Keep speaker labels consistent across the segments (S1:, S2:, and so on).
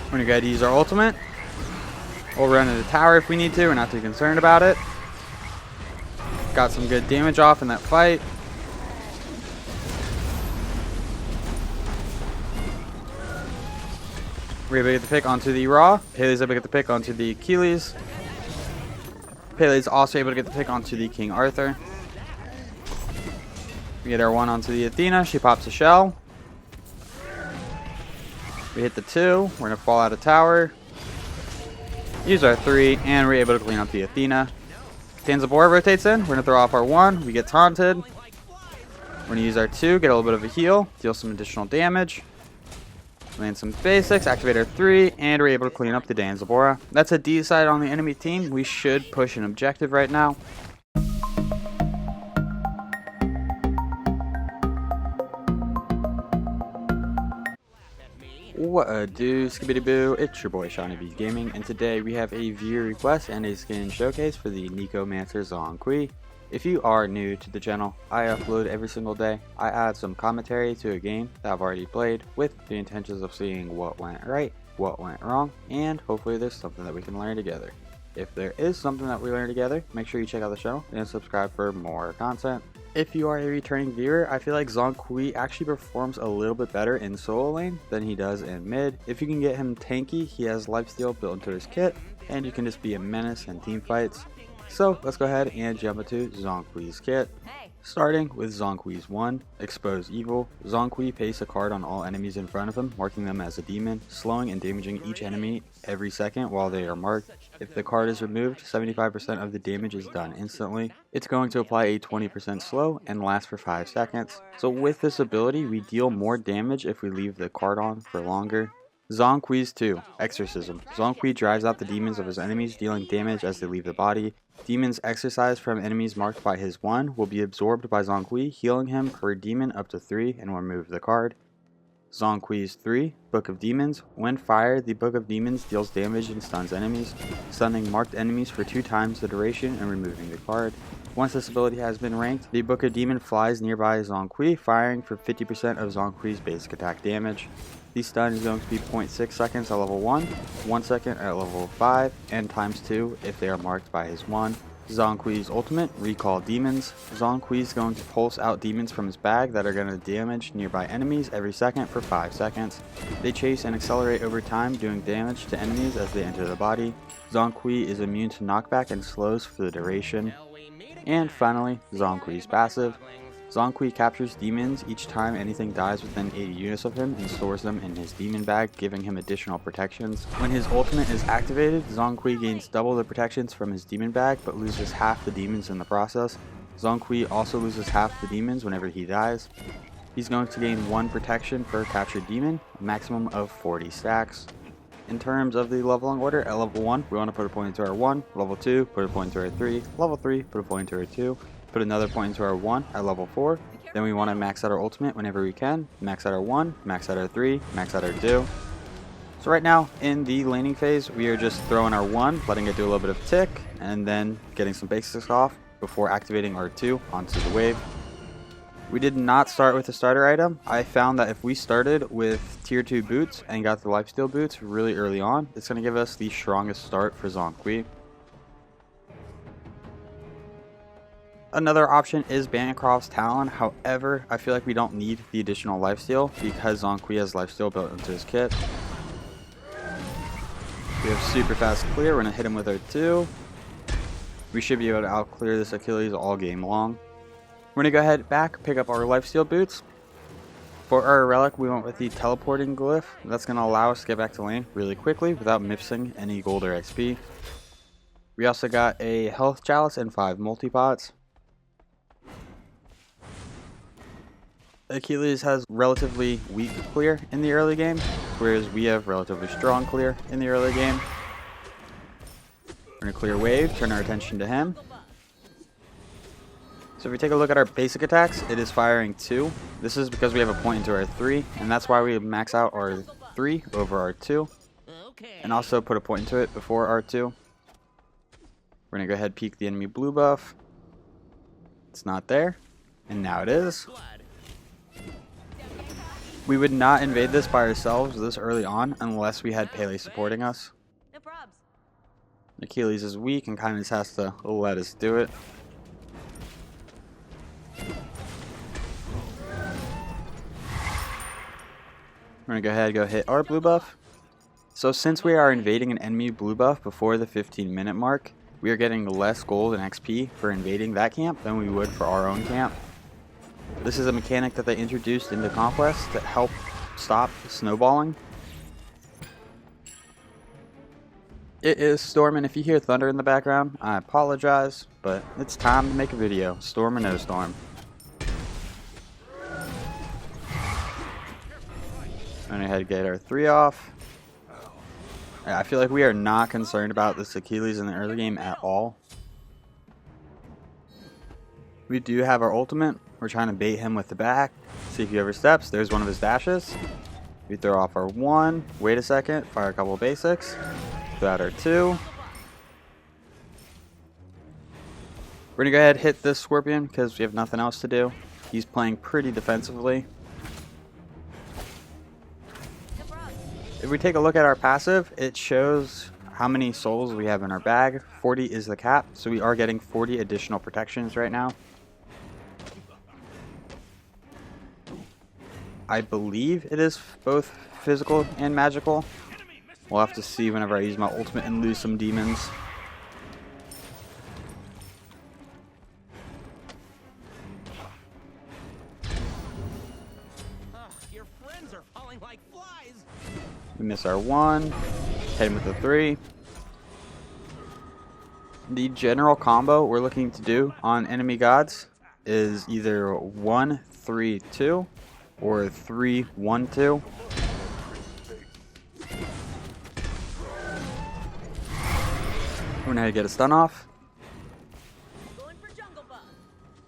S1: We're gonna go ahead and use our ultimate. We'll run into the tower if we need to. We're not too concerned about it. Got some good damage off in that fight. We're able to get the pick onto the Raw. Haley's able to get the pick onto the Achilles. Haley's also able to get the pick onto the King Arthur. We get our 1 onto the Athena. She pops a shell. We hit the 2. We're going to fall out of tower. Use our 3. And we're able to clean up the Athena. Tanzabora rotates in. We're going to throw off our 1. We get taunted. We're going to use our 2. Get a little bit of a heal. Deal some additional damage. Land some basics, activate our 3, and we're able to clean up the Danzabora. That's a D side on the enemy team. We should push an objective right now. What a do, skibbity boo, it's your boy Shawnee B Gaming, and today we have a viewer request and a skin showcase for the Nekomancer Zhong Kui. If you are new to the channel, I upload every single day. I add some commentary to a game that I've already played with the intentions of seeing what went right, what went wrong, and hopefully there's something that we can learn together. If there is something that we learn together, make sure you check out the channel and subscribe for more content. If you are a returning viewer, I feel like Zhong Kui actually performs a little bit better in solo lane than he does in mid. If you can get him tanky, he has lifesteal built into his kit, and you can just be a menace in team fights. So let's go ahead and jump into Zhong Kui's kit. Starting with Zhong Kui's 1, Expose Evil. Zhong Kui pastes a card on all enemies in front of him, marking them as a demon, slowing and damaging each enemy every second while they are marked. If the card is removed, 75% of the damage is done instantly. It's going to apply a 20% slow and last for 5 seconds. So with this ability, we deal more damage if we leave the card on for longer. Zhong Kui's 2, Exorcism. Zhong Kui drives out the demons of his enemies, dealing damage as they leave the body. Demons exorcised from enemies marked by his 1 will be absorbed by Zhong Kui, healing him per demon up to 3 and will remove the card. Zhong Kui's 3, Book of Demons. When fired, the Book of Demons deals damage and stuns enemies, stunning marked enemies for 2 times the duration and removing the card. Once this ability has been ranked, the Book of Demon flies nearby Zhong Kui, firing for 50% of Zhong Kui's basic attack damage. The stun is going to be 0.6 seconds at level 1, 1 second at level 5, and times 2 if they are marked by his 1. Zhong Kui's ultimate, Recall Demons. Zhong Kui is going to pulse out demons from his bag that are going to damage nearby enemies every second for 5 seconds. They chase and accelerate over time, doing damage to enemies as they enter the body. Zhong Kui is immune to knockback and slows for the duration. And finally, Zhong Kui's passive. Zhong Kui captures demons each time anything dies within 80 units of him and stores them in his demon bag, giving him additional protections. When his ultimate is activated, Zhong Kui gains double the protections from his demon bag but loses half the demons in the process. Zhong Kui also loses half the demons whenever he dies. He's going to gain 1 protection per captured demon, a maximum of 40 stacks. In terms of the leveling order, at level 1, we want to put a point into our 1, level 2, put a point into our 3, level 3, put a point into our 2, put another point into our 1 at level 4. Then we want to max out our ultimate whenever we can, max out our 1, max out our 3, max out our 2. So right now, in the laning phase, we are just throwing our 1, letting it do a little bit of tick, and then getting some basics off before activating our 2 onto the wave. We did not start with a starter item. I found that if we started with tier 2 boots and got the lifesteal boots really early on, it's going to give us the strongest start for Zhong Kui. Another option is Bancroft's Talon. However, I feel like we don't need the additional lifesteal because Zhong Kui has lifesteal built into his kit. We have super fast clear. We're going to hit him with our 2. We should be able to out clear this Achilles all game long. We're going to go ahead back, pick up our lifesteal boots. For our relic, we went with the teleporting glyph. That's going to allow us to get back to lane really quickly without missing any gold or XP. We also got a health chalice and 5 multi-pots. Achilles has relatively weak clear in the early game, whereas we have relatively strong clear in the early game. We're going to clear wave, turn our attention to him. So if we take a look at our basic attacks, it is firing 2. This is because we have a point into our 3, and that's why we max out our 3 over our 2. And also put a point into it before our 2. We're going to go ahead and peek the enemy blue buff. It's not there, and now it is. We would not invade this by ourselves this early on unless we had Pele supporting us.
S2: No probs.
S1: Achilles is weak and kind of just has to let us do it. We're going to go ahead and go hit our blue buff. So since we are invading an enemy blue buff before the 15-minute mark, we are getting less gold and XP for invading that camp than we would for our own camp. This is a mechanic that they introduced into Conquest to help stop snowballing. It is storming. If you hear thunder in the background, I apologize, but it's time to make a video, storm or no storm. I'm going to get our 3 off. I feel like we are not concerned about this Achilles in the early game at all. We do have our ultimate. We're trying to bait him with the back. See if he oversteps. There's one of his dashes. We throw off our 1. Wait a second. Fire a couple of basics. Throw out our 2. We're going to go ahead and hit this Scorpion because we have nothing else to do. He's playing pretty defensively. If we take a look at our passive, it shows how many souls we have in our bag. 40 is the cap, so we are getting 40 additional protections right now. I believe it is both physical and magical. We'll have to see whenever I use my ultimate and lose some demons.
S3: Your friends are falling like flies.
S1: We miss our 1. Hit him with a 3. The general combo we're looking to do on enemy gods is either 1-3-2 or 3-1-2. We're going to get a stun off.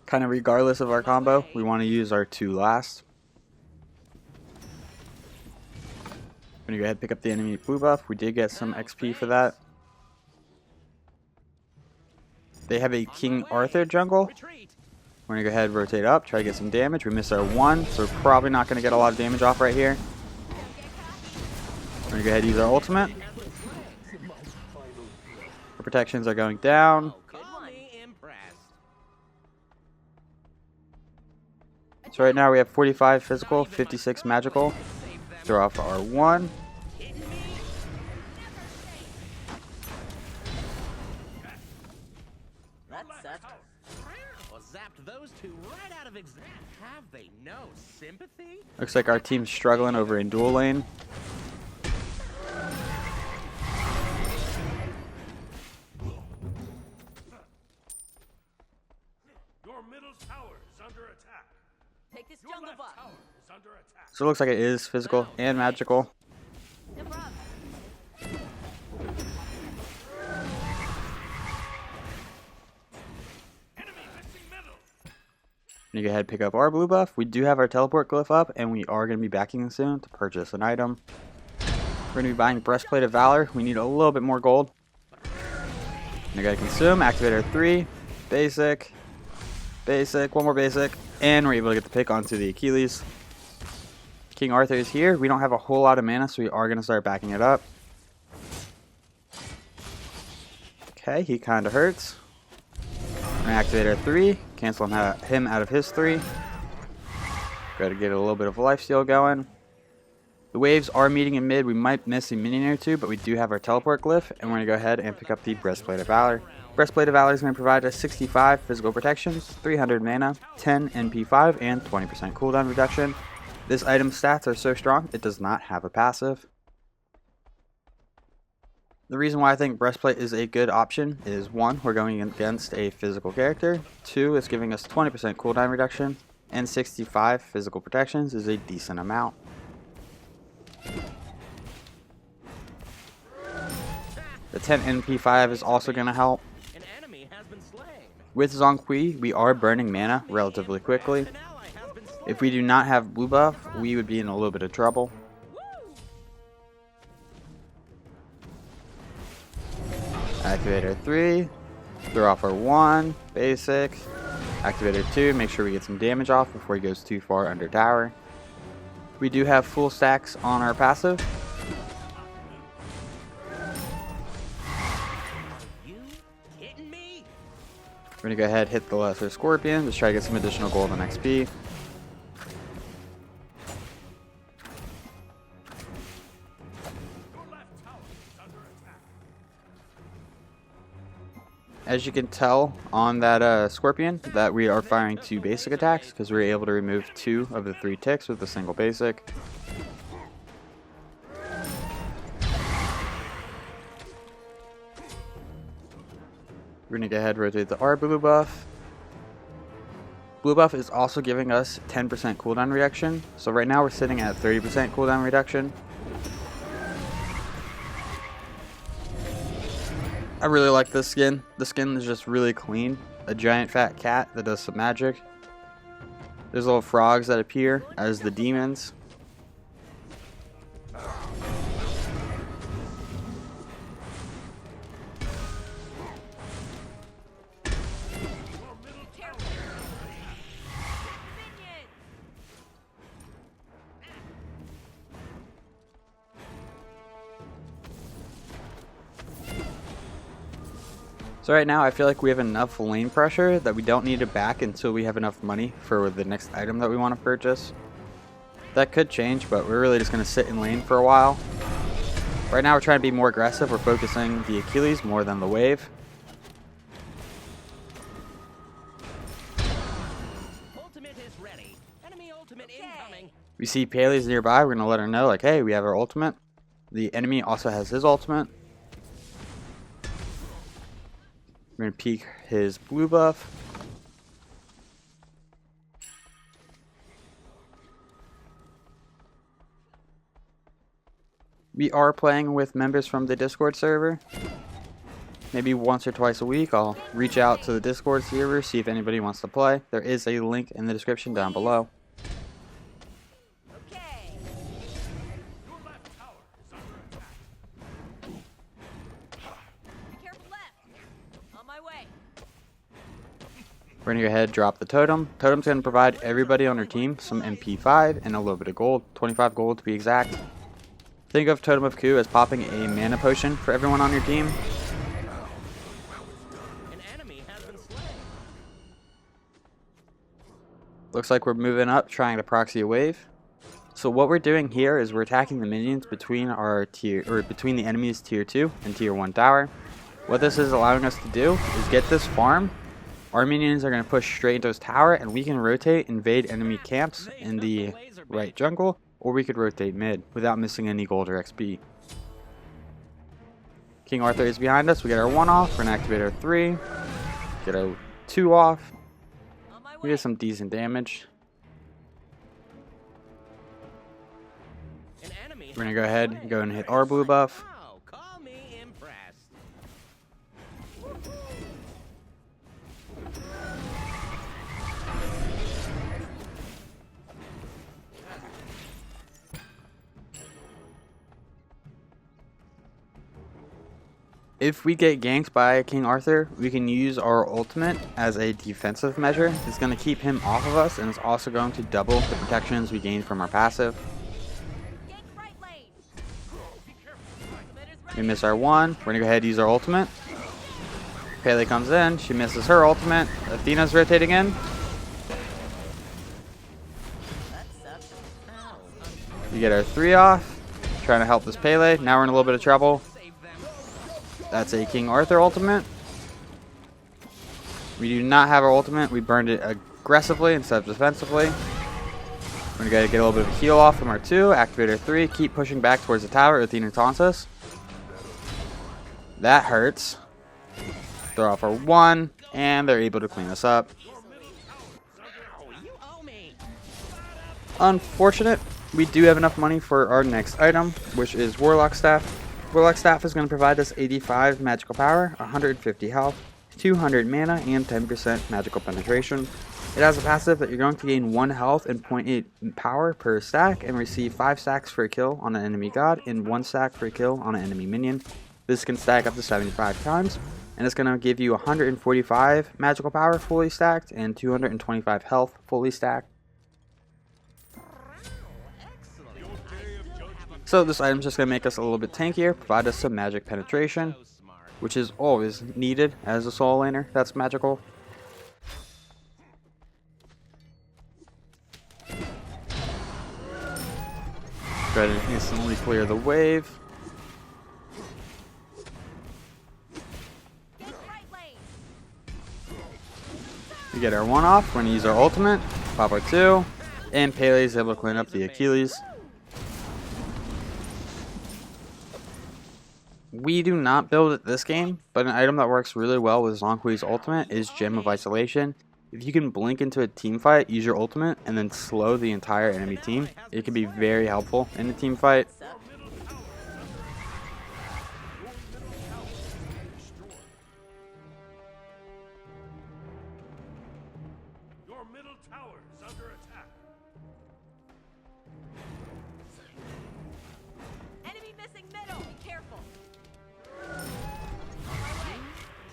S1: Kind of regardless of our combo, we want to use our 2 last. I'm going to go ahead and pick up the enemy blue buff. We did get some XP for that. They have a King Arthur jungle. We're going to go ahead and rotate up, try to get some damage. We miss our 1, so we're probably not going to get a lot of damage off right here. We're going to go ahead and use our ultimate. Our protections are going down. So right now we have 45 physical, 56 magical. Throw off our 1.
S3: Those two right out of exam. Have they no sympathy?
S1: Looks like our team's struggling over in dual lane.
S4: Your middle tower is under attack.
S2: Take this jungle buff.
S4: Tower is under attack.
S1: So it looks like it is physical and magical.
S2: No probs.
S1: I'm going to go ahead and pick up our blue buff. We do have our teleport glyph up, and we are going to be backing soon to purchase an item. We're going to be buying Breastplate of Valor. We need a little bit more gold. I'm going to consume, activate our 3, basic, basic, 1 more basic, and we're able to get the pick onto the Achilles. King Arthur is here. We don't have a whole lot of mana, so we are going to start backing it up. Okay, he kind of hurts. We're going to activate our 3, cancel him out of his 3. Got to get a little bit of lifesteal going. The waves are meeting in mid. We might miss a minion or 2, but we do have our teleport glyph, and we're going to go ahead and pick up the Breastplate of Valor. Breastplate of Valor is going to provide us 65 physical protections, 300 mana, 10 NP5, and 20% cooldown reduction. This item's stats are so strong, it does not have a passive. The reason why I think Breastplate is a good option is 1, we're going against a physical character, 2, it's giving us 20% cooldown reduction, and 65 physical protections is a decent amount. The 10 NP5 is also going to help. With Zhong Kui, we are burning mana relatively quickly. If we do not have blue buff, we would be in a little bit of trouble. Activate our 3, throw off our 1, basic, activate our 2, make sure we get some damage off before he goes too far under tower. We do have full stacks on our passive.
S3: You kidding me?
S1: We're going to go ahead and hit the Lesser Scorpion, just try to get some additional gold and XP.
S4: Your left tower is under attack.
S1: As you can tell on that Scorpion, that we are firing 2 basic attacks because we were able to remove 2 of the 3 ticks with a single basic. We're going to go ahead and rotate the R blue buff. Blue buff is also giving us 10% cooldown reduction. So right now we're sitting at 30% cooldown reduction. I really like this skin. The skin is just really clean. A giant fat cat that does some magic. There's little frogs that appear as the demons. So right now I feel like we have enough lane pressure that we don't need it back until we have enough money for the next item that we want to purchase. That could change, but we're really just going to sit in lane for a while. Right now we're trying to be more aggressive. We're focusing the Achilles more than the wave.
S3: Ultimate is ready. Enemy ultimate incoming.
S1: We see Pele's nearby. We're going to let her know, like, hey, we have our ultimate. The enemy also has his ultimate. We're going to peek his blue buff. We are playing with members from the Discord server. Maybe once or twice a week I'll reach out to the Discord server, see if anybody wants to play. There is a link in the description down below.
S2: Okay.
S4: Your left tower is under attack.
S2: Be careful left. On my way.
S1: We're going to go ahead and drop the totem. Totem's going to provide everybody on our team some MP5 and a little bit of gold. 25 gold to be exact. Think of Totem of Ku as popping a mana potion for everyone on your team.
S3: An enemy has been slain.
S1: Looks like we're moving up, trying to proxy a wave. So what we're doing here is we're attacking the minions between our between the enemy's tier 2 and tier 1 tower. What this is allowing us to do is get this farm. Our minions are going to push straight into his tower, and we can rotate, invade enemy camps in the right jungle, or we could rotate mid without missing any gold or XP. King Arthur is behind us. We get our 1 off. We're going to activate our 3. Get our 2 off.
S2: On my
S1: We
S2: way.
S1: did some decent damage.
S3: An enemy
S1: We're going to
S3: has
S1: go
S3: been
S1: ahead
S3: slain.
S1: and go and hit our blue buff.
S3: Wow, call me impressed.
S1: If we get ganked by King Arthur, we can use our ultimate as a defensive measure. It's going to keep him off of us, and it's also going to double the protections we gain from our passive.
S2: Gank right lane. Ultimate is
S1: We
S2: ready.
S1: miss our 1. We're going to go ahead and use our ultimate. Pele comes in. She misses her ultimate. Athena's rotating in.
S2: That sucks. Ow.
S1: We get our 3 off. Trying to help this Pele. Now we're in a little bit of trouble.
S3: Save them.
S1: That's a King Arthur ultimate. We do not have our ultimate. We burned it aggressively instead of defensively. We're going to get a little bit of a heal off from our 2. Activate our 3. Keep pushing back towards the tower. Athena taunts us. That hurts. Throw off our 1. And they're able to clean us up.
S3: Ow, you owe me.
S1: Unfortunate. We do have enough money for our next item, which is Warlock Staff. Warlock Staff is going to provide us 85 magical power, 150 health, 200 mana, and 10% magical penetration. It has a passive that you're going to gain 1 health and 0.8 power per stack and receive 5 stacks for a kill on an enemy god and 1 stack for a kill on an enemy minion. This can stack up to 75 times, and it's going to give you 145 magical power fully stacked and 225 health fully stacked. So this item's just going to make us a little bit tankier, provide us some magic penetration,
S3: So smart.
S1: which is always needed as a solo laner that's magical. Try to instantly clear the wave.
S2: Get right lane.
S1: We get our 1 off. We're going to use our ultimate, pop our 2, and Pele is able to clean up the Achilles. We do not build it this game, but an item that works really well with Zhong Kui's ultimate is Gem of Isolation. If you can blink into a team fight, use your ultimate, and then slow the entire enemy team, it can be very helpful in a team fight.
S4: Your middle tower is under attack.
S2: Enemy missing middle. Be careful.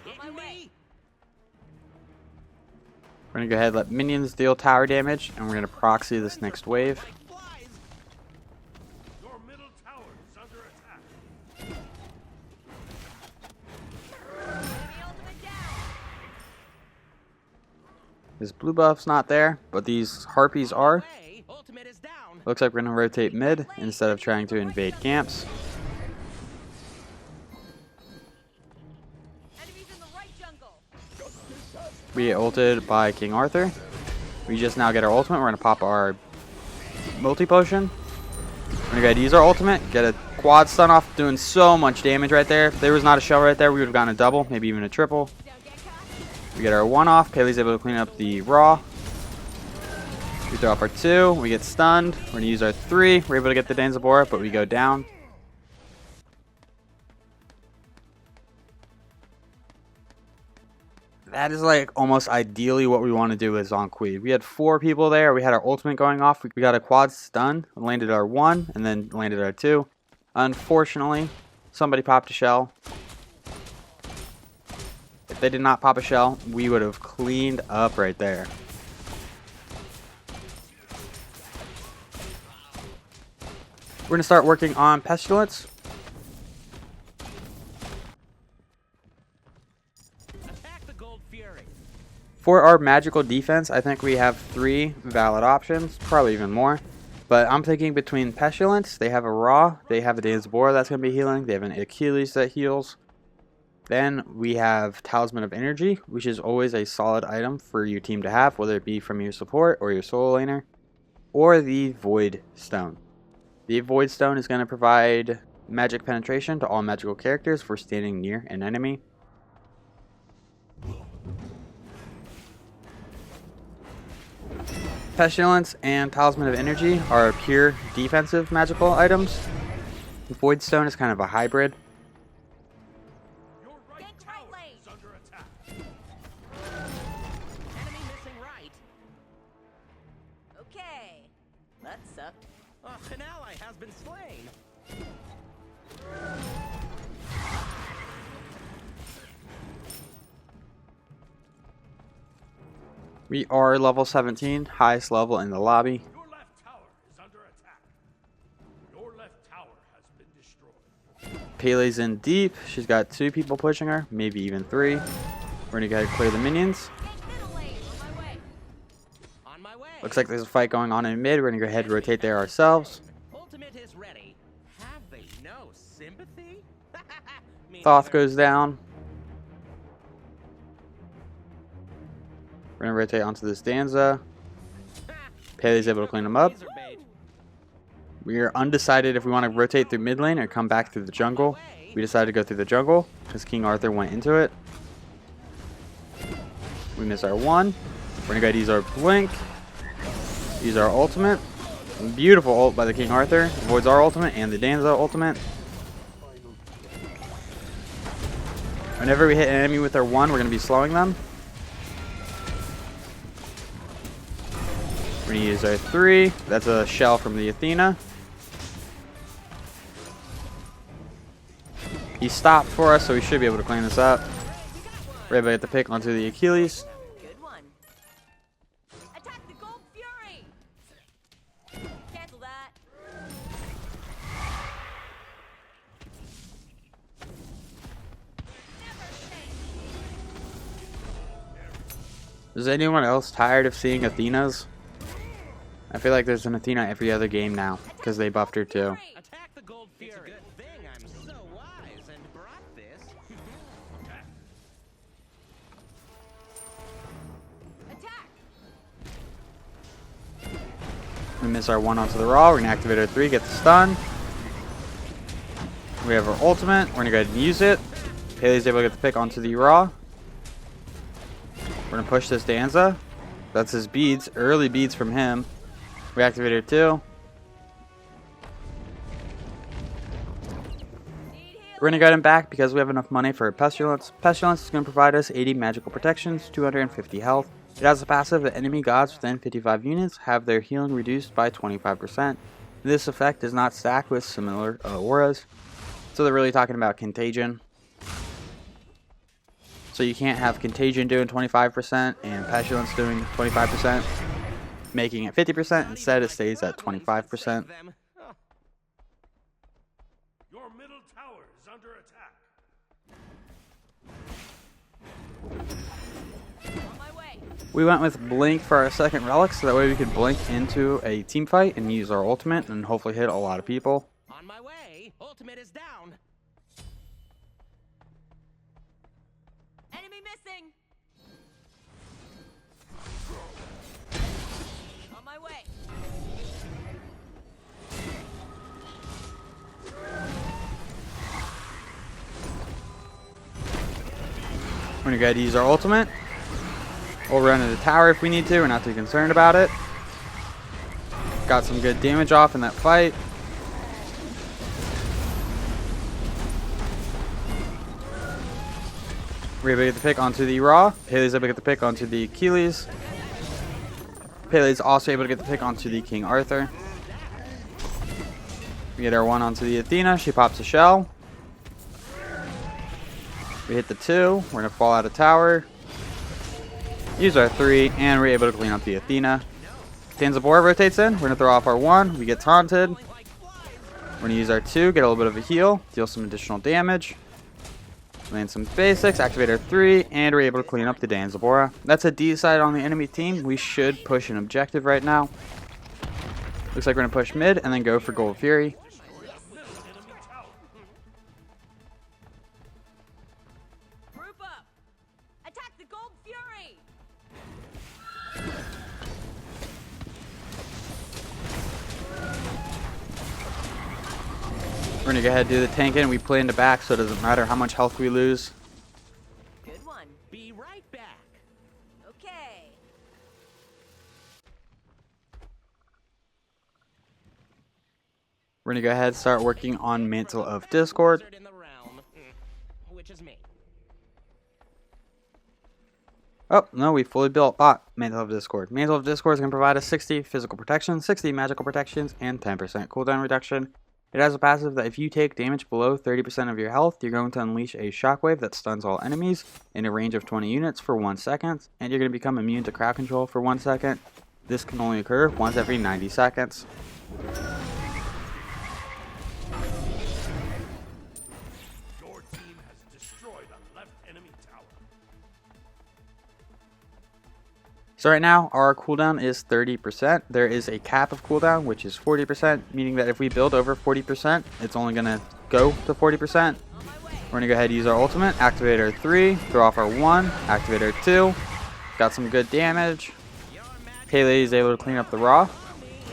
S2: On my way.
S1: We're going to go ahead and let minions deal tower damage, and we're going to proxy this next wave.
S3: Flies.
S4: Your middle tower is under attack.
S2: Enemy ultimate down.
S1: This blue buff's not there, but these harpies are.
S3: Way. Ultimate is down.
S1: Looks like we're going to rotate mid instead of trying to invade camps.
S2: Enemies in the right jungle.
S1: We get ulted by King Arthur. We just now get our ultimate. We're going to pop our multi-potion. We're going to go ahead and use our ultimate. Get a quad stun off, doing so much damage right there. If there was not a shell right there, we would have gotten a double, maybe even a triple.
S2: Down Gekka.
S1: We get our 1 off. Pele's able to clean up the Raw. We throw off our 2. We get stunned. We're going to use our 3. We're able to get the Danzabora, but we go down. That is like almost ideally what we want to do with Zhong Kui. We had 4 people there. We had our ultimate going off. We got a quad stun, landed our 1, and then landed our 2. Unfortunately, somebody popped a shell. If they did not pop a shell, we would have cleaned up right there. We're going to start working on Pestilence.
S3: Attack the Gold Fury.
S1: For our magical defense, I think we have 3 valid options, probably even more. But I'm thinking between Pestilence, they have a Raw, they have a Danzabora that's going to be healing, they have an Achilles that heals. Then we have Talisman of Energy, which is always a solid item for your team to have, whether it be from your support or your solo laner. Or the Void Stone. The Void Stone is going to provide magic penetration to all magical characters for standing near an enemy. Pestilence and Talisman of Energy are pure defensive magical items. Void Stone is kind of a hybrid.
S4: Your right
S2: Get
S4: tower
S2: right lane.
S4: is under attack.
S3: Enemy missing right.
S2: Okay. That sucked.
S3: An ally has been slain.
S1: We are level 17, highest level in the lobby.
S4: Your left tower is under attack. Your left tower has been destroyed.
S1: Pele's in deep. She's got 2 people pushing her, maybe even 3. We're going to go ahead and clear the minions.
S2: Get middle lane. On my way.
S3: On my way.
S1: Looks like there's a fight going on in mid. We're going to go ahead and rotate there ourselves.
S3: Ultimate is ready. Have they no sympathy? Me
S1: Thoth
S3: neither.
S1: goes down. We're going to rotate onto this Danza. Pele's able to clean them up.
S3: Laser bait.
S1: We are undecided if we want to rotate through mid lane or come back through the jungle. We decided to go through the jungle because King Arthur went into it. We miss our 1. We're going to go ahead and use our blink. Use our ultimate. Beautiful ult by the King Arthur. Avoids our ultimate and the Danza ultimate. Whenever we hit an enemy with our 1, we're going to be slowing them. We're going to use our 3. That's a shell from the Athena. He stopped for us, so we should be able to clean this up. We're able to get the pick onto the Achilles.
S2: Good one. Attack the Gold Fury. Cancel that.
S1: Is anyone else tired of seeing Athenas? I feel like there's an Athena every other game now, because they buffed her too.
S3: Attack the gold fury. It's a good thing I'm so wise and brought this.
S2: Attack!
S1: We miss our 1 onto the Raw. We're going to activate our 3, get the stun. We have our ultimate. We're going to go ahead and use it. Haley's able to get the pick onto the Raw. We're going to push this Danza. That's his beads. Early beads from him. We activate her 2. We're going to get him back because we have enough money for a Pestilence. Pestilence is going to provide us 80 magical protections, 250 health. It has a passive that enemy gods within 55 units have their healing reduced by 25%. This effect does not stack with similar auras. So they're really talking about Contagion. So you can't have Contagion doing 25% and Pestilence doing 25%, making it 50%. Instead, it stays at 25%.
S4: Your middle tower is under attack.
S2: On my way.
S1: We went with Blink for our second relic, so that way we could blink into a team fight and use our ultimate and hopefully hit a lot of people.
S3: On my way. Ultimate is down.
S2: Enemy missing. On my way.
S1: We're going to go ahead and use our ultimate. We'll run to the tower if we need to. We're not too concerned about it. Got some good damage off in that fight. We're able to get the pick onto the Raw. Haley's able to get the pick onto the Achilles. Haley's also able to get the pick onto the King Arthur. We get our 1 onto the Athena. She pops a shell. We hit the 2. We're going to fall out of tower. Use our 3. And we're able to clean up the Athena. Tanzabora rotates in. We're going to throw off our 1. We get taunted. We're going to use our 2. Get a little bit of a heal. Deal some additional damage. Land some basics, activate our 3, and we're able to clean up the Danzabora. That's a D side on the enemy team. We should push an objective right now. Looks like we're going to push mid and then go for Gold Fury.
S2: Group up. Attack the gold fury.
S1: We're going to go ahead and do the tanking. We play in the back, so it doesn't matter how much health we lose.
S2: Good one.
S3: Be right back.
S2: Okay.
S1: We're going to go ahead and start working on Mantle of Discord.
S3: In the realm, which is me.
S1: Oh, no, we fully built bot Mantle of Discord. Mantle of Discord is going to provide us 60 physical protection, 60 magical protections, and 10% cooldown reduction. It has a passive that if you take damage below 30% of your health, you're going to unleash a shockwave that stuns all enemies in a range of 20 units for 1 second, and you're going to become immune to crowd control for 1 second. This can only occur once every 90 seconds.
S4: Your team has destroyed a left enemy tower.
S1: So right now, our cooldown is 30%. There is a cap of cooldown, which is 40%, meaning that if we build over 40%, it's only going to go to 40%. We're going to go ahead and use our ultimate, activate our 3, throw off our 1, activate our 2. Got some good damage. Haley is able to clean up the Raw.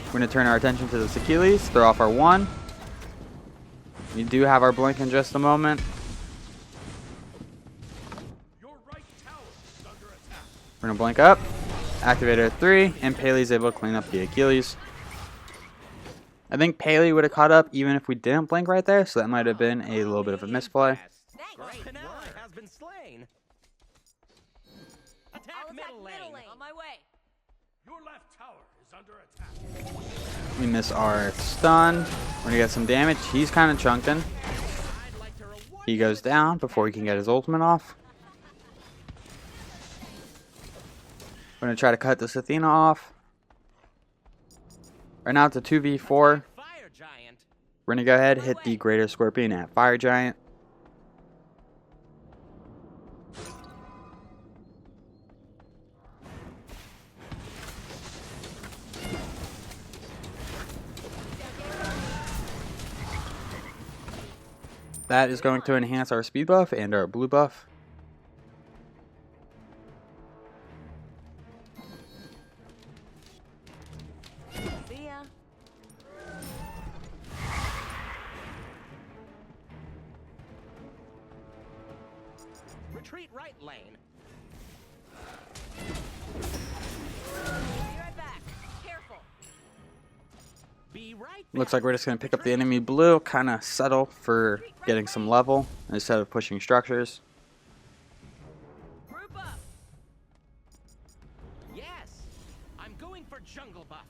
S1: We're going to turn our attention to the Achilles, throw off our 1. We do have our blink in just a moment.
S4: Your right tower is under attack.
S1: We're going to blink up, activate our 3, and Paley's able to clean up the Achilles. I think Paley would have caught up even if we didn't blink right there, so that might have been a little bit of a misplay.
S3: Great ally has been slain.
S2: I'll
S3: Attack
S2: attack
S3: middle lane.
S2: On my way.
S4: Your left tower is under attack.
S1: We miss our stun. We're gonna get some damage. He's kind of chunking.
S3: I'd like to reward
S1: He goes down before he can get his ultimate off. We're gonna try to cut this Athena off. Right now it's a 2v4.
S3: Fire giant.
S1: We're gonna go ahead and hit the Greater Scorpion at Fire Giant. That is going to enhance our speed buff and our blue buff.
S2: See ya.
S3: Retreat right lane.
S2: Be right back. Careful.
S3: Be right
S1: Looks like we're just going to pick up the enemy blue, kind of settle for getting some level instead of pushing structures.
S2: Group up.
S3: Yes. I'm going for jungle buff.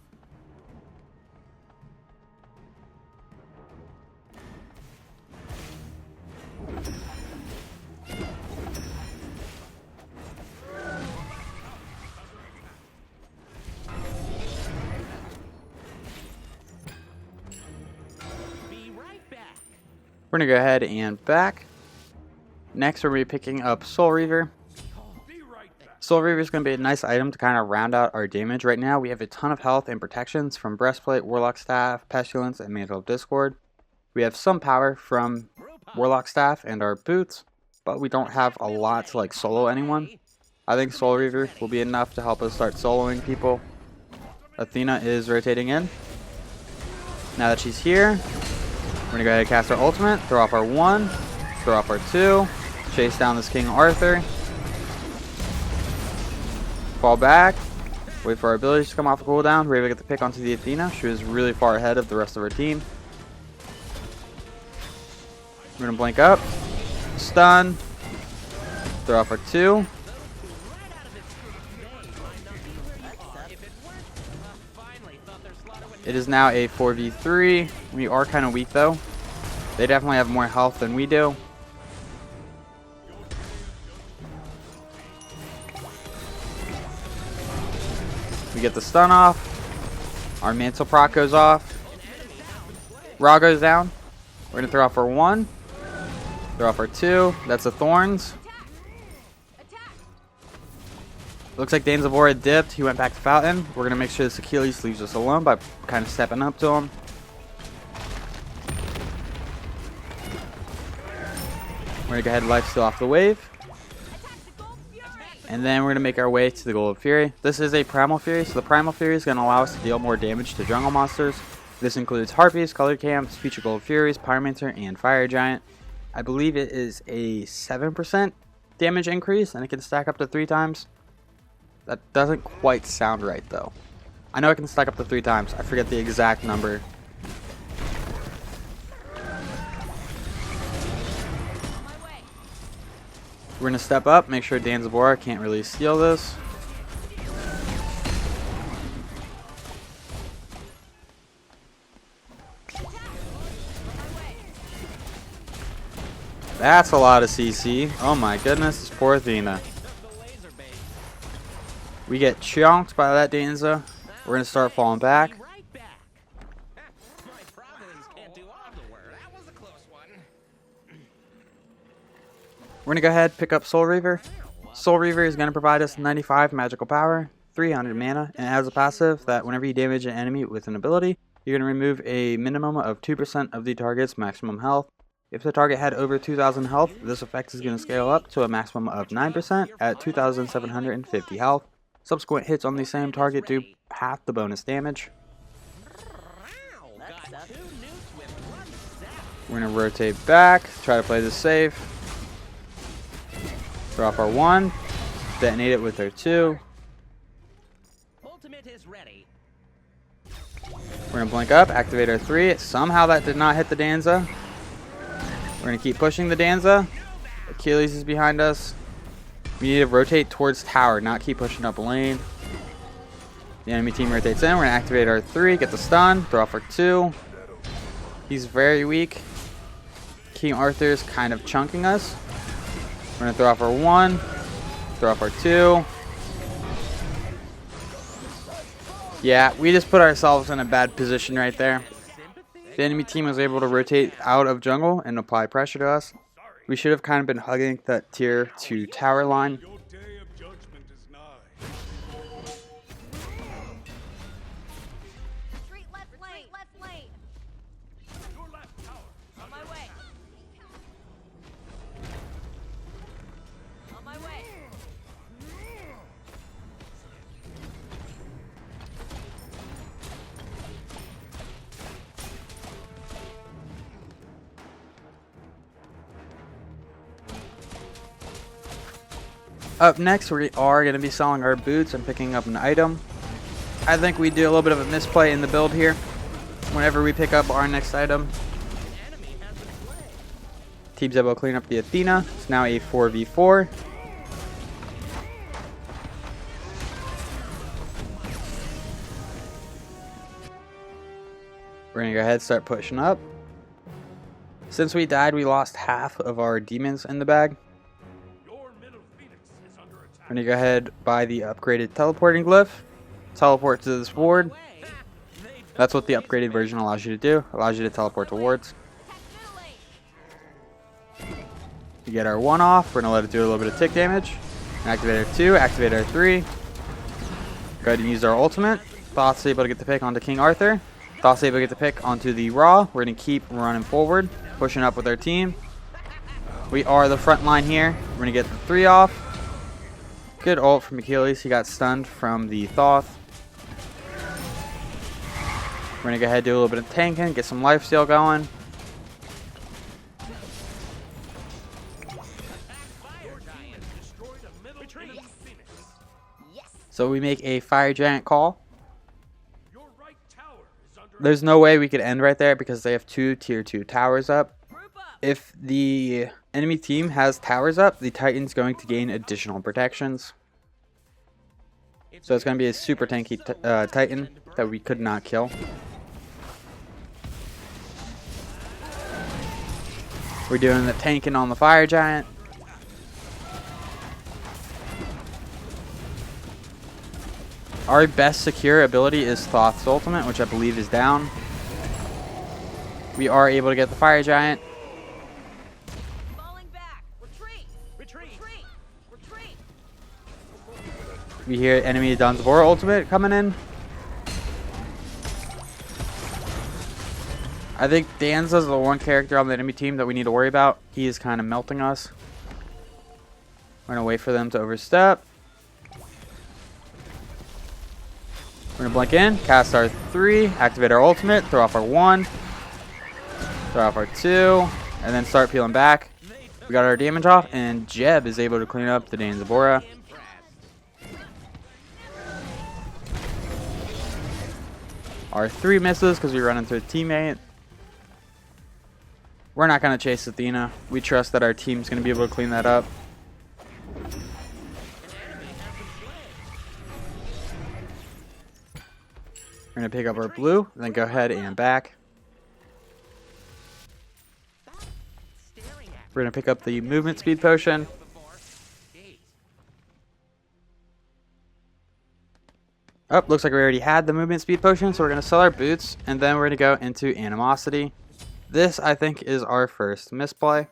S3: Be right back.
S1: We're going to go ahead and back. Next, we're going to be picking up Soul Reaver.
S4: Be right back.
S1: Soul Reaver is going to be a nice item to kind of round out our damage. Right now, we have a ton of health and protections from Breastplate, Warlock Staff, Pestilence, and Mantle of Discord. We have some power from Warlock Staff and our boots, but we don't have a lot to like solo anyone. I think Soul Reaver will be enough to help us start soloing people. Athena is rotating in. Now that she's here, we're going to go ahead and cast our ultimate, throw off our 1, throw off our 2, chase down this King Arthur, fall back, wait for our abilities to come off the cooldown. We're able to get the pick onto the Athena. She was really far ahead of the rest of our team. We're going to blink up, stun, throw off our 2. It is now a 4v3. We are kind of weak though. They definitely have more health than we do. We get the stun off. Our mantle proc goes off. Ra goes down. We're going to throw off our 1. Throw off our 2. That's the Thorns. Looks like Danzavora dipped. He went back to Fountain. We're going to make sure this Achilles leaves us alone by kind of stepping up to him. We're going to go ahead and lifesteal off the wave. And then we're going to make our way to the Gold Fury. This is a Primal Fury, so the Primal Fury is going to allow us to deal more damage to jungle monsters. This includes Harpies, Colored Camps, Future Gold Furies, Pyromancer, and Fire Giant. I believe it is a 7% damage increase, and it can stack up to 3 times. That doesn't quite sound right, though. I know it can stack up to 3 times. I forget the exact number. We're going to step up, make sure Danzavora can't really steal this. That's a lot of CC. Oh my goodness, this poor Athena. We get chunked by that Danza. We're going to start falling back. We're going to go ahead pick up Soul Reaver. Soul Reaver is going to provide us 95 magical power, 300 mana, and it has a passive that whenever you damage an enemy with an ability, you're going to remove a minimum of 2% of the target's maximum health. If the target had over 2,000 health, this effect is going to scale up to a maximum of 9% at 2,750 health. Subsequent hits on the same target do half the bonus damage. We're going to rotate back, try to play this safe. Throw off our 1, detonate it with our 2.
S3: Ultimate is ready.
S1: We're going to blink up, activate our 3. Somehow that did not hit the Danza. We're going to keep pushing the Danza. Achilles is behind us. We need to rotate towards tower, not keep pushing up lane. The enemy team rotates in. We're going to activate our 3, get the stun, throw off our 2. He's very weak. King Arthur's kind of chunking us. We're going to throw off our 1, throw off our 2. Yeah, we just put ourselves in a bad position right there. The enemy team was able to rotate out of jungle and apply pressure to us. We should have kind of been hugging that tier 2 tower line.
S4: Your day of judgment is nigh.
S2: Retreat left lane. Left lane.
S4: Your left tower.
S2: On my way.
S1: Up next, we are going to be selling our boots and picking up an item. I think we do a little bit of a misplay in the build here. Whenever we pick up our next item, Team's able to clean up the Athena. It's now a 4v4. We're going to go ahead and start pushing up. Since we died, we lost half of our demons in the bag.
S4: Your middle phoenix is under attack.
S1: We're going to go ahead buy the upgraded teleporting glyph. Teleport to this ward. That's what the upgraded version allows you to do. Allows you to teleport to wards. We get our 1 off. We're going to let it do a little bit of tick damage. Activate our 2. Activate our 3. Go ahead and use our ultimate. Thought's able to get the pick onto King Arthur. Thought's able to get the pick onto the Raw. We're going to keep running forward. Pushing up with our team. We are the front line here. We're going to get the 3 off. Good ult from Achilles. He got stunned from the Thoth. We're going to go ahead and do a little bit of tanking, get some lifesteal going. So we make a fire giant call.
S4: Your right tower is under
S1: There's no way we could end right there because they have 2 tier 2 towers up.
S2: Group up.
S1: If the enemy team has towers up, the Titan's going to gain additional protections. So it's going to be a super tanky Titan that we could not kill. We're doing the tanking on the fire giant. Our best secure ability is Thoth's ultimate, which I believe is down. We are able to get the fire giant.
S2: Falling back. Retreat.
S3: Retreat.
S2: Retreat. Retreat.
S1: We hear enemy Dunsbor ultimate coming in. I think Danza's the one character on the enemy team that we need to worry about. He is kind of melting us. We're going to wait for them to overstep. We're going to blink in, cast our 3, activate our ultimate, throw off our 1, throw off our 2, and then start peeling back. We got our damage off, and Jeb is able to clean up the Danzabora. Our 3 misses because we run into a teammate. We're not going to chase Athena. We trust that our team's going to be able to clean that up. We're going to pick up our blue, then go ahead and back. We're going to pick up the movement speed potion. Oh, looks like we already had the movement speed potion, so we're going to sell our boots, and then we're going to go into Animosity. This, I think, is our first misplay.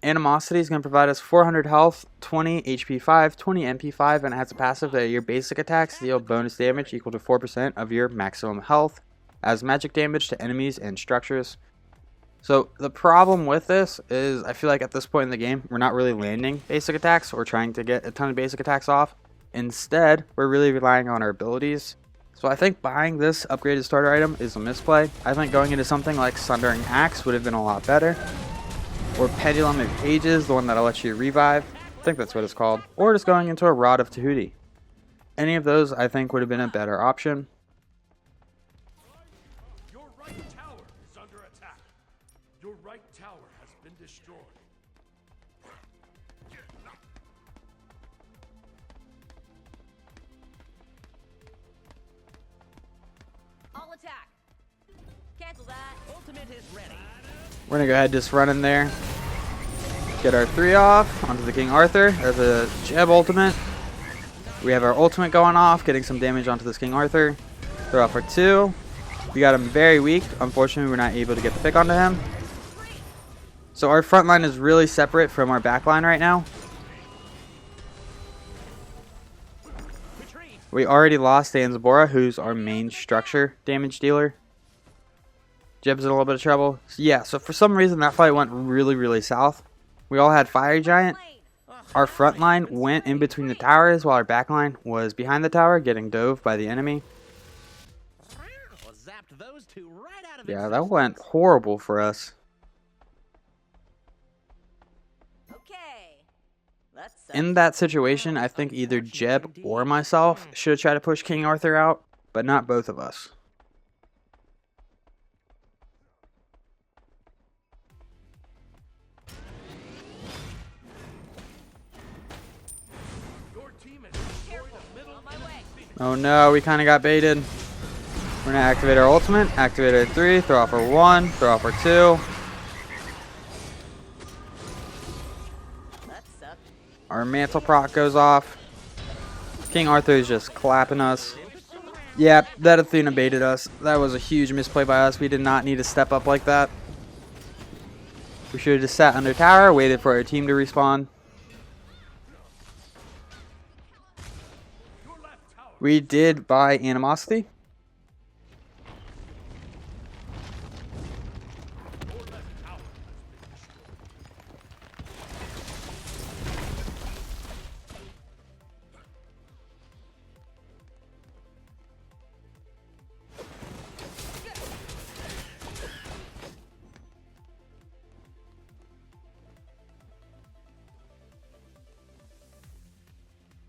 S1: Animosity is going to provide us 400 health, 20 HP 5, 20 MP 5, and it has a passive that your basic attacks deal bonus damage equal to 4% of your maximum health as magic damage to enemies and structures. So the problem with this is I feel like at this point in the game, we're not really landing basic attacks or trying to get a ton of basic attacks off. Instead, we're really relying on our abilities. So I think buying this upgraded starter item is a misplay. I think going into something like Sundering Axe would have been a lot better. Or Pendulum of Ages, the one that'll let you revive. I think that's what it's called. Or just going into a Rod of Tahuti. Any of those I think would have been a better option.
S4: Your right tower is under attack. Your right tower has been destroyed.
S2: All attack. Cancel that.
S3: Ultimate is ready.
S1: We're going to go ahead and just run in there. Get our 3 off onto the King Arthur. There's a Jeb ultimate. We have our ultimate going off, getting some damage onto this King Arthur. Throw off our 2. We got him very weak. Unfortunately, we're not able to get the pick onto him. So our front line is really separate from our back line right now. We already lost Danzabora, who's our main structure damage dealer. Jeb's in a little bit of trouble. Yeah, so for some reason that fight went really south. We all had Fire Giant. Our front line went in between the towers while our back line was behind the tower getting dove by the enemy. Yeah, that went horrible for us.
S2: Okay. Let's
S1: In that situation, I think either Jeb or myself should have tried to push King Arthur out, but not both of us.
S4: Your team has destroyed the middle
S2: On my way.
S1: Oh no, we kind of got baited. We're going to activate our ultimate, activate our 3, throw off our 1, throw off our 2.
S2: That sucked.
S1: Our mantle proc goes off. King Arthur is just clapping us. Yep, that Athena baited us. That was a huge misplay by us. We did not need to step up like that. We should have just sat under tower, waited for our team to respawn. We did buy Animosity.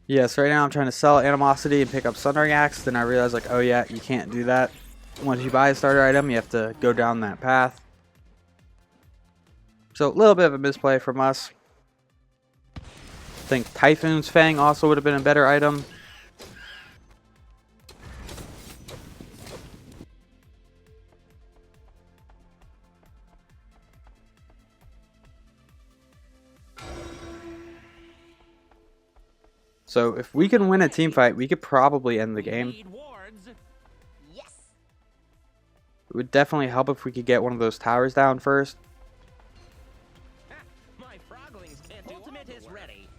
S1: Yes, right now I'm trying to sell Animosity and pick up Sundering Axe. Then I realized, like, oh yeah, you can't do that. Once you buy a starter item, you have to go down that path. So a little bit of a misplay from us. I think Typhoon's Fang also would have been a better item. So if we can win a team fight, we could probably end the game.
S3: Need wards.
S2: Yes.
S1: It would definitely help if we could get one of those towers down first.
S3: My froglings can't do ultimate is ready.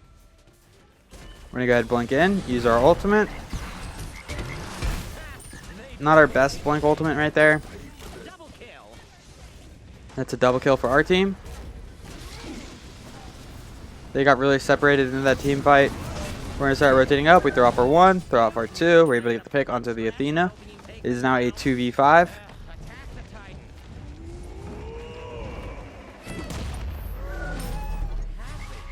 S1: We're gonna go ahead and blink in, use our ultimate. Not our best blink ultimate right there.
S3: Double kill.
S1: That's a double kill for our team. They got really separated into that team fight. We're going to start rotating up. We throw off our 1, throw off our 2. We're able to get the pick onto the Athena. It is now a 2v5.
S3: Attack the Titan.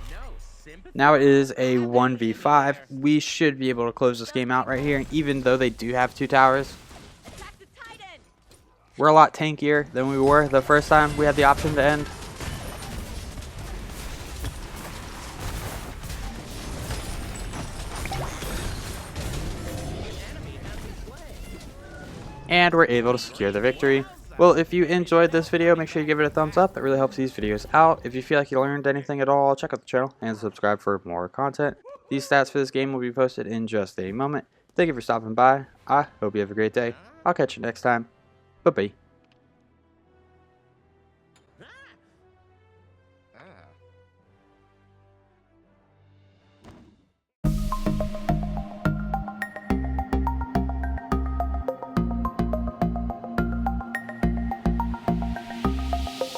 S3: No sympathy.
S1: Now it is a 1v5. We should be able to close this game out right here, even though they do have 2 towers.
S2: Attack the Titan.
S1: We're a lot tankier than we were the first time we had the option to end. And we're able to secure the victory. Well, if you enjoyed this video, make sure you give it a thumbs up. That really helps these videos out. If you feel like you learned anything at all, check out the channel and subscribe for more content. These stats for this game will be posted in just a moment. Thank you for stopping by. I hope you have a great day. I'll catch you next time. Bye-bye.